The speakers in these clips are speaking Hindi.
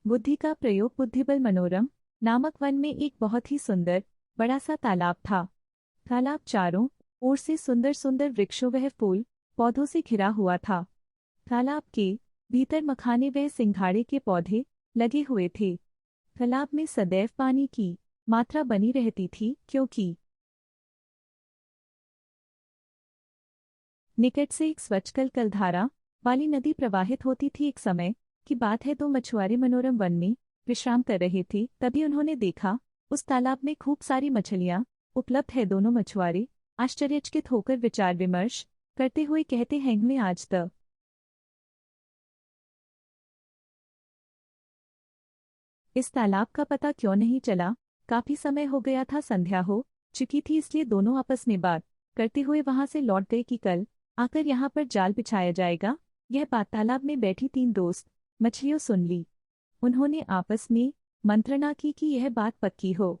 बुद्धि का प्रयोग बुद्धिबल मनोरम नामक वन में एक बहुत ही सुंदर बड़ा सा तालाब था। तालाब चारों ओर से सुंदर सुंदर वृक्षों व फूल पौधों से घिरा हुआ था। तालाब के भीतर मखाने व सिंघाड़े के पौधे लगे हुए थे। तालाब में सदैव पानी की मात्रा बनी रहती थी, क्योंकि निकट से एक स्वच्छ कलधारा वाली नदी प्रवाहित होती थी। एक समय की बात है, दो मछुआरे मनोरम वन में विश्राम कर रहे थे। तभी उन्होंने देखा उस तालाब में खूब सारी मछलियां उपलब्ध है। दोनों मछुआरे आश्चर्यचकित होकर विचार विमर्श करते हुए कहते हैं, हमें आज तक इस तालाब का पता क्यों नहीं चला। काफी समय हो गया था, संध्या हो चुकी थी, इसलिए दोनों आपस में बात करते हुए वहां से लौट गए कि कल आकर यहाँ पर जाल बिछाया जाएगा। यह बात तालाब में बैठी तीन दोस्त मछलियों सुन ली। उन्होंने आपस में मंत्रणा की कि यह बात पक्की हो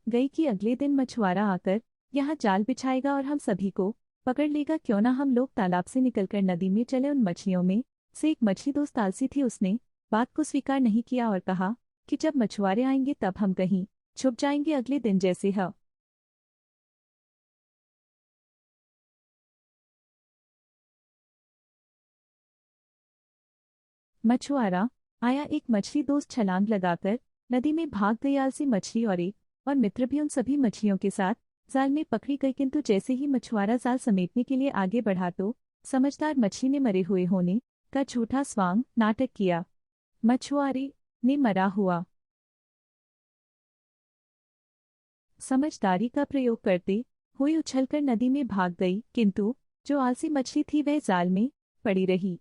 गई कि अगले दिन मछुआरा आकर यहाँ जाल बिछाएगा और हम सभी को पकड़ लेगा। क्यों ना हम लोग तालाब से निकलकर नदी में चले। उन मछलियों में से एक मछली दोस्त आलसी थी, उसने बात को स्वीकार नहीं किया और कहा कि जब मछुआरे आएंगे तब हम कहीं छुप जाएंगे, अगले दिन जैसे है। मछुआरा आया, एक मछली दोस्त छलांग लगाकर नदी में भाग गई। आलसी मछली और एक और मित्र भी उन सभी मछलियों के साथ जाल में पकड़ी गई। किंतु जैसे ही मछुआरा जाल समेटने के लिए आगे बढ़ा तो समझदार मछली ने मरे हुए होने का झूठा स्वांग नाटक किया। मछुआरे ने मरा हुआ समझदारी का प्रयोग करते हुए उछलकर नदी में भाग गई, किंतु जो आलसी मछली थी वह जाल में पड़ी रही।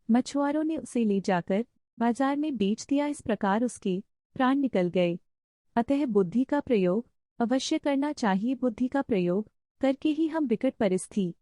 मछुआरों ने उसे ले जाकर बाजार में बेच दिया। इस प्रकार उसके प्राण निकल गए। अतः बुद्धि का प्रयोग अवश्य करना चाहिए। बुद्धि का प्रयोग करके ही हम विकट परिस्थिति